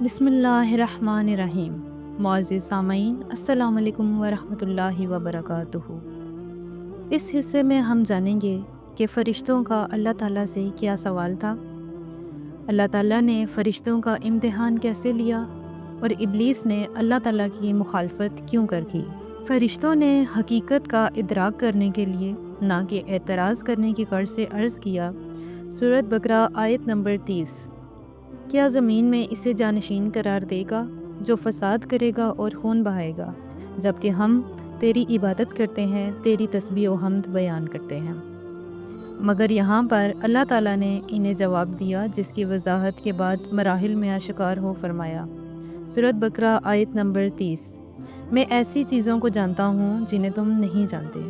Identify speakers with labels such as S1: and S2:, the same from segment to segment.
S1: بسم اللہ الرحمن الرحیم۔ معزز سامعین، السلام علیکم ورحمۃ اللہ وبرکاتہ۔ اس حصے میں ہم جانیں گے کہ فرشتوں کا اللہ تعالیٰ سے کیا سوال تھا، اللہ تعالیٰ نے فرشتوں کا امتحان کیسے لیا، اور ابلیس نے اللہ تعالیٰ کی مخالفت کیوں کر کی۔ فرشتوں نے حقیقت کا ادراک کرنے کے لیے نہ کہ اعتراض کرنے کی غرض سے عرض کیا۔ سورۃ بقرہ آیت نمبر 30۔ کیا زمین میں اسے جانشین قرار دے گا جو فساد کرے گا اور خون بہائے گا، جبکہ ہم تیری عبادت کرتے ہیں، تیری تسبیح و حمد بیان کرتے ہیں۔ مگر یہاں پر اللہ تعالیٰ نے انہیں جواب دیا، جس کی وضاحت کے بعد مراحل میں آشکار ہو فرمایا۔ سورۃ بقرہ آیت نمبر 30۔ میں ایسی چیزوں کو جانتا ہوں جنہیں تم نہیں جانتے۔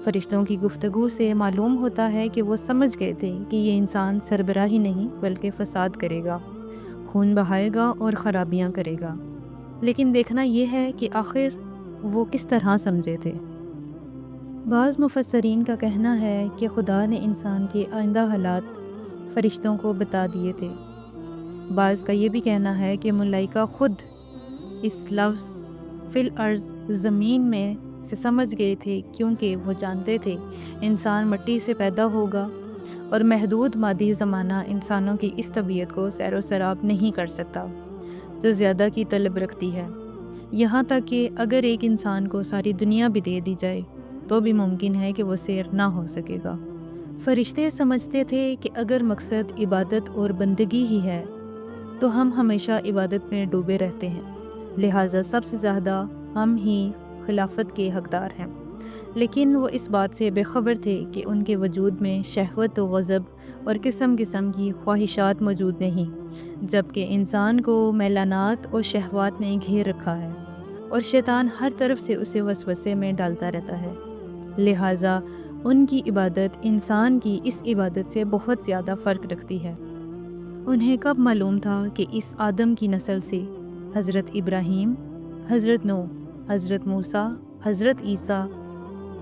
S1: فرشتوں کی گفتگو سے معلوم ہوتا ہے کہ وہ سمجھ گئے تھے کہ یہ انسان سربراہی نہیں بلکہ فساد کرے گا، خون بہائے گا اور خرابیاں کرے گا، لیکن دیکھنا یہ ہے کہ آخر وہ کس طرح سمجھے تھے۔ بعض مفسرین کا کہنا ہے کہ خدا نے انسان کے آئندہ حالات فرشتوں کو بتا دیے تھے۔ بعض کا یہ بھی کہنا ہے کہ ملائکہ خود اس لفظ فی الارض زمین میں سے سمجھ گئے تھے، کیونکہ وہ جانتے تھے انسان مٹی سے پیدا ہوگا اور محدود مادی زمانہ انسانوں کی اس طبیعت کو سیر و سراب نہیں کر سکتا جو زیادہ کی طلب رکھتی ہے، یہاں تک کہ اگر ایک انسان کو ساری دنیا بھی دے دی جائے تو بھی ممکن ہے کہ وہ سیر نہ ہو سکے گا۔ فرشتے سمجھتے تھے کہ اگر مقصد عبادت اور بندگی ہی ہے تو ہم ہمیشہ عبادت میں ڈوبے رہتے ہیں، لہٰذا سب سے زیادہ ہم ہی خلافت کے حقدار ہیں، لیکن وہ اس بات سے بے خبر تھے کہ ان کے وجود میں شہوت و غضب اور قسم قسم کی خواہشات موجود نہیں، جبکہ انسان کو میلانات اور شہوات نے گھیر رکھا ہے اور شیطان ہر طرف سے اسے وسوسے میں ڈالتا رہتا ہے، لہٰذا ان کی عبادت انسان کی اس عبادت سے بہت زیادہ فرق رکھتی ہے۔ انہیں کب معلوم تھا کہ اس آدم کی نسل سے حضرت ابراہیم، حضرت نوح، حضرت موسیٰ، حضرت عیسیٰ،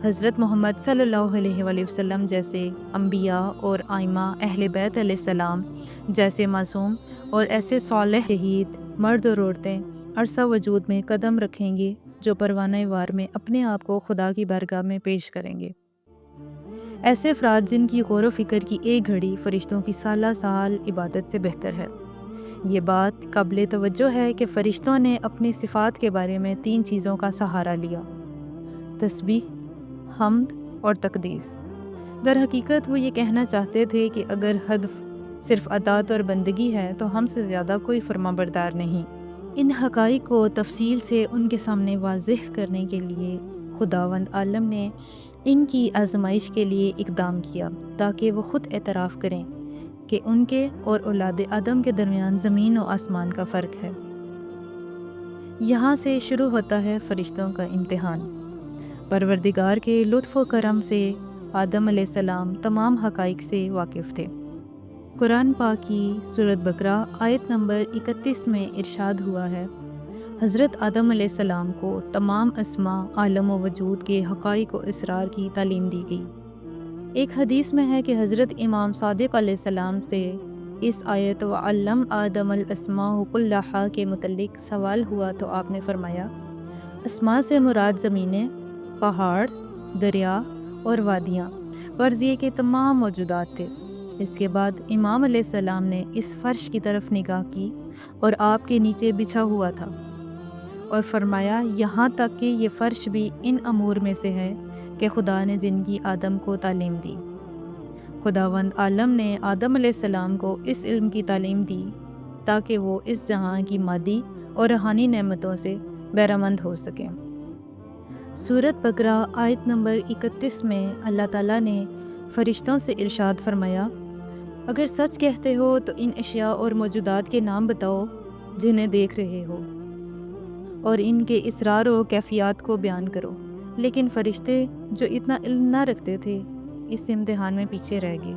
S1: حضرت محمد صلی اللہ علیہ وآلہ وسلم جیسے انبیاء اور ائمہ اہل بیت علیہ السلام جیسے معصوم اور ایسے صالح شہید مرد اور عورتیں عرصہ وجود میں قدم رکھیں گے جو پروانہ وار میں اپنے آپ کو خدا کی بارگاہ میں پیش کریں گے۔ ایسے افراد جن کی غور و فکر کی ایک گھڑی فرشتوں کی سالہ سال عبادت سے بہتر ہے۔ یہ بات قابل توجہ ہے کہ فرشتوں نے اپنی صفات کے بارے میں 3 چیزوں کا سہارا لیا: تسبیح، حمد اور تقدیس۔ در حقیقت وہ یہ کہنا چاہتے تھے کہ اگر ہدف صرف اطاعت اور بندگی ہے تو ہم سے زیادہ کوئی فرمانبردار نہیں۔ ان حقائق کو تفصیل سے ان کے سامنے واضح کرنے کے لیے خداوند عالم نے ان کی آزمائش کے لیے اقدام کیا تاکہ وہ خود اعتراف کریں کہ ان کے اور اولاد آدم کے درمیان زمین و آسمان کا فرق ہے۔ یہاں سے شروع ہوتا ہے فرشتوں کا امتحان۔ پروردگار کے لطف و کرم سے آدم علیہ السلام تمام حقائق سے واقف تھے۔ قرآن پاک کی سورۃ بقرہ آیت نمبر 31 میں ارشاد ہوا ہے، حضرت آدم علیہ السلام کو تمام اسماء عالم و وجود کے حقائق و اسرار کی تعلیم دی گئی۔ ایک حدیث میں ہے کہ حضرت امام صادق علیہ السلام سے اس آیت وَعَلَّمَ آدَمَ الْأَسْمَاءَ كُلَّهَا کے متعلق سوال ہوا تو آپ نے فرمایا، اسماء سے مراد زمینیں، پہاڑ، دریا اور وادیاں، غرض یہ کہ تمام موجودات تھے۔ اس کے بعد امام علیہ السلام نے اس فرش کی طرف نگاہ کی اور آپ کے نیچے بچھا ہوا تھا، اور فرمایا یہاں تک کہ یہ فرش بھی ان امور میں سے ہے کہ خدا نے جن کی آدم کو تعلیم دی۔ خداوند عالم نے آدم علیہ السلام کو اس علم کی تعلیم دی تاکہ وہ اس جہاں کی مادی اور روحانی نعمتوں سے بہرہ مند ہو سکیں۔ سورۃ بقرہ آیت نمبر 31 میں اللہ تعالیٰ نے فرشتوں سے ارشاد فرمایا، اگر سچ کہتے ہو تو ان اشیاء اور موجودات کے نام بتاؤ جنہیں دیکھ رہے ہو، اور ان کے اسرار و کیفیات کو بیان کرو۔ لیکن فرشتے جو اتنا علم نہ رکھتے تھے اس امتحان میں پیچھے رہ گئے،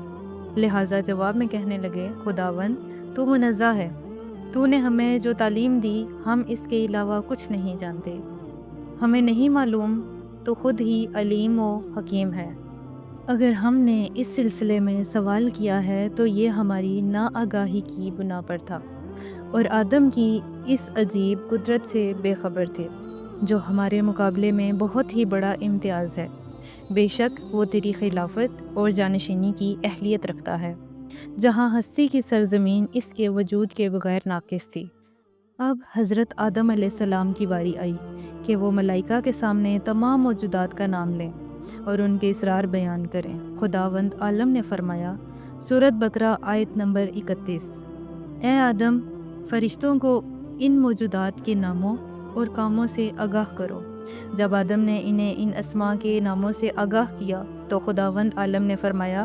S1: لہٰذا جواب میں کہنے لگے، خداوند تو منزہ ہے، تو نے ہمیں جو تعلیم دی ہم اس کے علاوہ کچھ نہیں جانتے، ہمیں نہیں معلوم، تو خود ہی علیم و حکیم ہے۔ اگر ہم نے اس سلسلے میں سوال کیا ہے تو یہ ہماری ناآگاہی کی بنا پر تھا، اور آدم کی اس عجیب قدرت سے بے خبر تھے جو ہمارے مقابلے میں بہت ہی بڑا امتیاز ہے۔ بے شک وہ تیری خلافت اور جانشینی کی اہلیت رکھتا ہے، جہاں ہستی کی سرزمین اس کے وجود کے بغیر ناقص تھی۔ اب حضرت آدم علیہ السلام کی باری آئی کہ وہ ملائکہ کے سامنے تمام موجودات کا نام لیں اور ان کے اسرار بیان کریں۔ خداوند عالم نے فرمایا، سورۃ بقرہ آیت نمبر 31، اے آدم، فرشتوں کو ان موجودات کے ناموں اور کاموں سے آگاہ کرو۔ جب آدم نے انہیں ان اسماء کے ناموں سے آگاہ کیا تو خداوند عالم نے فرمایا،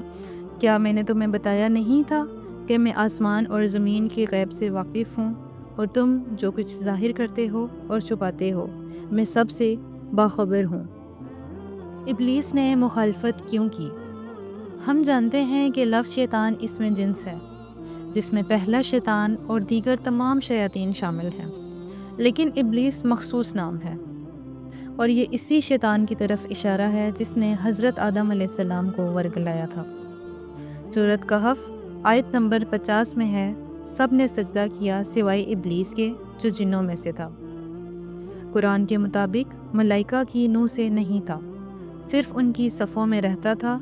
S1: کیا میں نے تمہیں بتایا نہیں تھا کہ میں آسمان اور زمین کے غیب سے واقف ہوں، اور تم جو کچھ ظاہر کرتے ہو اور چھپاتے ہو میں سب سے باخبر ہوں۔ ابلیس نے مخالفت کیوں کی؟ ہم جانتے ہیں کہ لفظ شیطان اس میں جنس ہے، جس میں پہلا شیطان اور دیگر تمام شیاطین شامل ہیں، لیکن ابلیس مخصوص نام ہے، اور یہ اسی شیطان کی طرف اشارہ ہے جس نے حضرت آدم علیہ السلام کو ورگلایا تھا۔ سورۃ کہف آیت نمبر 50 میں ہے، سب نے سجدہ کیا سوائے ابلیس کے جو جنوں میں سے تھا۔ قرآن کے مطابق ملائکہ کی نوع سے نہیں تھا، صرف ان کی صفوں میں رہتا تھا۔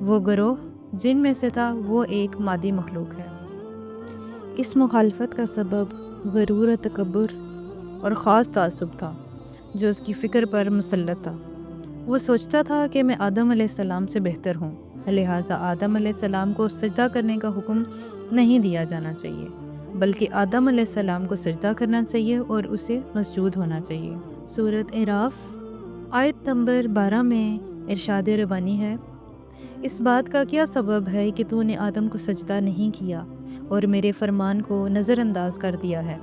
S1: وہ گروہ جن میں سے تھا، وہ ایک مادی مخلوق ہے۔ اس مخالفت کا سبب غرور و تکبر اور خاص تعصب تھا جو اس کی فکر پر مسلط تھا۔ وہ سوچتا تھا کہ میں آدم علیہ السلام سے بہتر ہوں، لہٰذا آدم علیہ السلام کو سجدہ کرنے کا حکم نہیں دیا جانا چاہیے، بلکہ آدم علیہ السلام کو سجدہ کرنا چاہیے اور اسے مسجود ہونا چاہیے۔ سورۃ اعراف آیت نمبر 12 میں ارشاد ربانی ہے، اس بات کا کیا سبب ہے کہ تو نے آدم کو سجدہ نہیں کیا اور میرے فرمان کو نظر انداز کر دیا ہے؟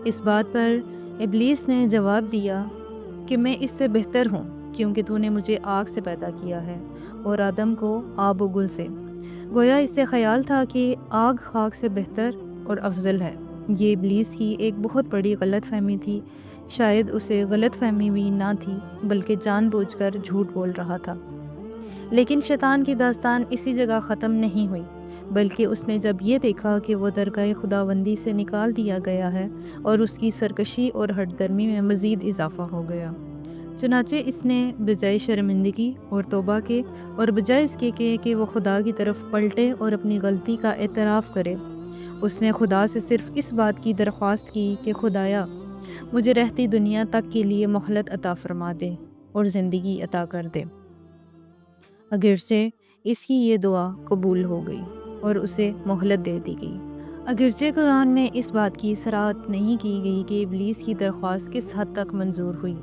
S1: اس بات پر ابلیس نے جواب دیا کہ میں اس سے بہتر ہوں، کیونکہ تو نے مجھے آگ سے پیدا کیا ہے اور آدم کو آب و گل سے۔ گویا اسے خیال تھا کہ آگ خاک سے بہتر اور افضل ہے۔ یہ ابلیس کی ایک بہت بڑی غلط فہمی تھی۔ شاید اسے غلط فہمی بھی نہ تھی، بلکہ جان بوجھ کر جھوٹ بول رہا تھا۔ لیکن شیطان کی داستان اسی جگہ ختم نہیں ہوئی، بلکہ اس نے جب یہ دیکھا کہ وہ درگاہ خداوندی سے نکال دیا گیا ہے اور اس کی سرکشی اور ہٹ درمی میں مزید اضافہ ہو گیا، چنانچہ اس نے بجائے شرمندگی اور توبہ کے اور بجائے اس کے کہ وہ خدا کی طرف پلٹے اور اپنی غلطی کا اعتراف کرے، اس نے خدا سے صرف اس بات کی درخواست کی کہ خدایا مجھے رہتی دنیا تک کے لیے مہلت عطا فرما دے اور زندگی عطا کر دے۔ اگرچہ اس کی یہ دعا قبول ہو گئی اور اسے مہلت دے دی گئی، اگرچہ قرآن میں اس بات کی صراحت نہیں کی گئی کہ ابلیس کی درخواست کس حد تک منظور ہوئی۔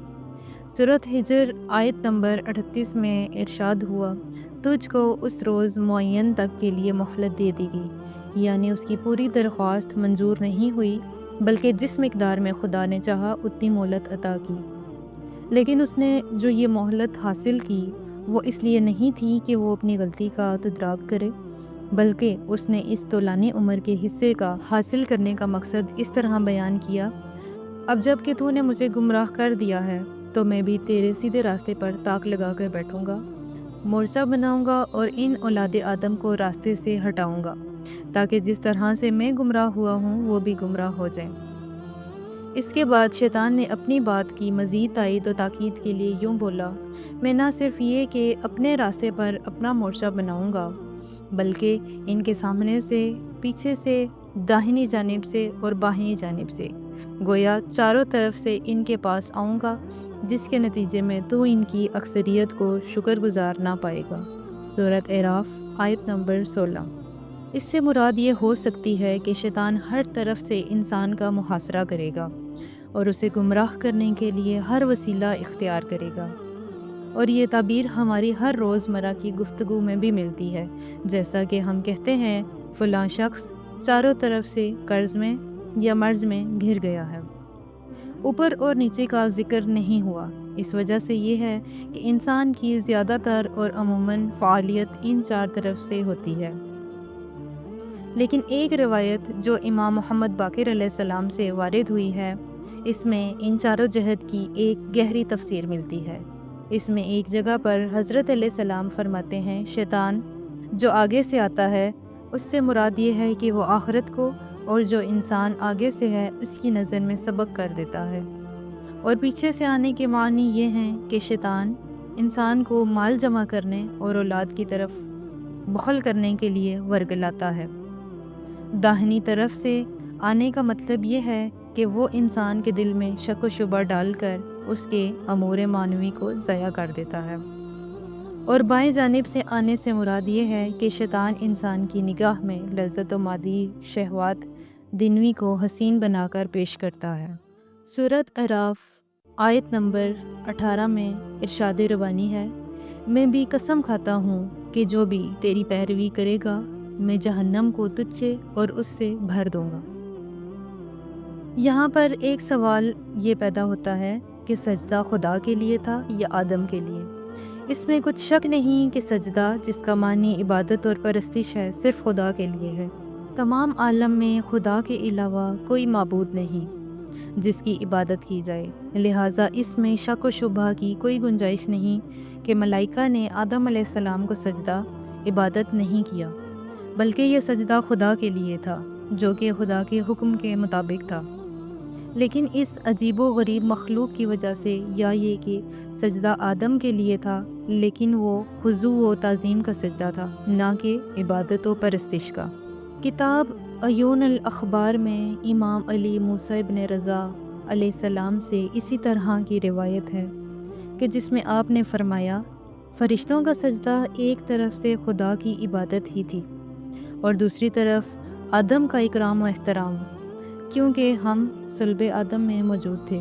S1: سورۃ ہجر آیت نمبر 38 میں ارشاد ہوا، تجھ کو اس روز معین تک کے لیے مہلت دے دی گئی، یعنی اس کی پوری درخواست منظور نہیں ہوئی، بلکہ جس مقدار میں خدا نے چاہا اتنی مہلت عطا کی۔ لیکن اس نے جو یہ مہلت حاصل کی وہ اس لیے نہیں تھی کہ وہ اپنی غلطی کا تدراک کرے، بلکہ اس نے اس طولانی عمر کے حصے کا حاصل کرنے کا مقصد اس طرح بیان کیا، اب جب کہ تو نے مجھے گمراہ کر دیا ہے تو میں بھی تیرے سیدھے راستے پر تاک لگا کر بیٹھوں گا، مورچہ بناؤں گا اور ان اولاد آدم کو راستے سے ہٹاؤں گا، تاکہ جس طرح سے میں گمراہ ہوا ہوں وہ بھی گمراہ ہو جائیں۔ اس کے بعد شیطان نے اپنی بات کی مزید تائید و تاکید کے لیے یوں بولا، میں نہ صرف یہ کہ اپنے راستے پر اپنا مورچہ بناؤں گا، بلکہ ان کے سامنے سے، پیچھے سے، داہنی جانب سے اور بائیں جانب سے، گویا چاروں طرف سے ان کے پاس آؤں گا، جس کے نتیجے میں تو ان کی اکثریت کو شکر گزار نہ پائے گا۔ سورۃ اعراف آیت نمبر 16۔ اس سے مراد یہ ہو سکتی ہے کہ شیطان ہر طرف سے انسان کا محاصرہ کرے گا اور اسے گمراہ کرنے کے لیے ہر وسیلہ اختیار کرے گا، اور یہ تعبیر ہماری ہر روز مرہ کی گفتگو میں بھی ملتی ہے، جیسا کہ ہم کہتے ہیں فلاں شخص چاروں طرف سے قرض میں یا مرض میں گھر گیا ہے۔ اوپر اور نیچے کا ذکر نہیں ہوا، اس وجہ سے یہ ہے کہ انسان کی زیادہ تر اور عموماً فعالیت ان چار طرف سے ہوتی ہے۔ لیکن ایک روایت جو امام محمد باقر علیہ السلام سے وارد ہوئی ہے، اس میں ان چاروں جہت کی ایک گہری تفسیر ملتی ہے۔ اس میں ایک جگہ پر حضرت علیہ السلام فرماتے ہیں، شیطان جو آگے سے آتا ہے اس سے مراد یہ ہے کہ وہ آخرت کو اور جو انسان آگے سے ہے اس کی نظر میں سبق کر دیتا ہے۔ اور پیچھے سے آنے کے معنی یہ ہیں کہ شیطان انسان کو مال جمع کرنے اور اولاد کی طرف بخل کرنے کے لیے ورگلاتا ہے۔ داہنی طرف سے آنے کا مطلب یہ ہے کہ وہ انسان کے دل میں شک و شبہ ڈال کر اس کے امور معنوی کو ضائع کر دیتا ہے۔ اور بائیں جانب سے آنے سے مراد یہ ہے کہ شیطان انسان کی نگاہ میں لذت و مادی شہوات دنوی کو حسین بنا کر پیش کرتا ہے۔ سورۃ اعراف آیت نمبر 18 میں ارشاد ربانی ہے، میں بھی قسم کھاتا ہوں کہ جو بھی تیری پیروی کرے گا میں جہنم کو تجھ سے اور اس سے بھر دوں گا۔ یہاں پر ایک سوال یہ پیدا ہوتا ہے کہ سجدہ خدا کے لیے تھا یا آدم کے لیے؟ اس میں کچھ شک نہیں کہ سجدہ جس کا معنی عبادت اور پرستش ہے صرف خدا کے لیے ہے۔ تمام عالم میں خدا کے علاوہ کوئی معبود نہیں جس کی عبادت کی جائے، لہٰذا اس میں شک و شبہ کی کوئی گنجائش نہیں کہ ملائکہ نے آدم علیہ السلام کو سجدہ عبادت نہیں کیا، بلکہ یہ سجدہ خدا کے لیے تھا جو کہ خدا کے حکم کے مطابق تھا۔ لیکن اس عجیب و غریب مخلوق کی وجہ سے، یا یہ کہ سجدہ آدم کے لیے تھا لیکن وہ خضوع و تعظیم کا سجدہ تھا، نہ کہ عبادت و پرستش کا۔ کتاب عیون الاخبار میں امام علی موسیٰ ابن رضا علیہ السلام سے اسی طرح کی روایت ہے کہ جس میں آپ نے فرمایا، فرشتوں کا سجدہ ایک طرف سے خدا کی عبادت ہی تھی اور دوسری طرف آدم کا اکرام و احترام، کیونکہ ہم صلب آدم میں موجود تھے۔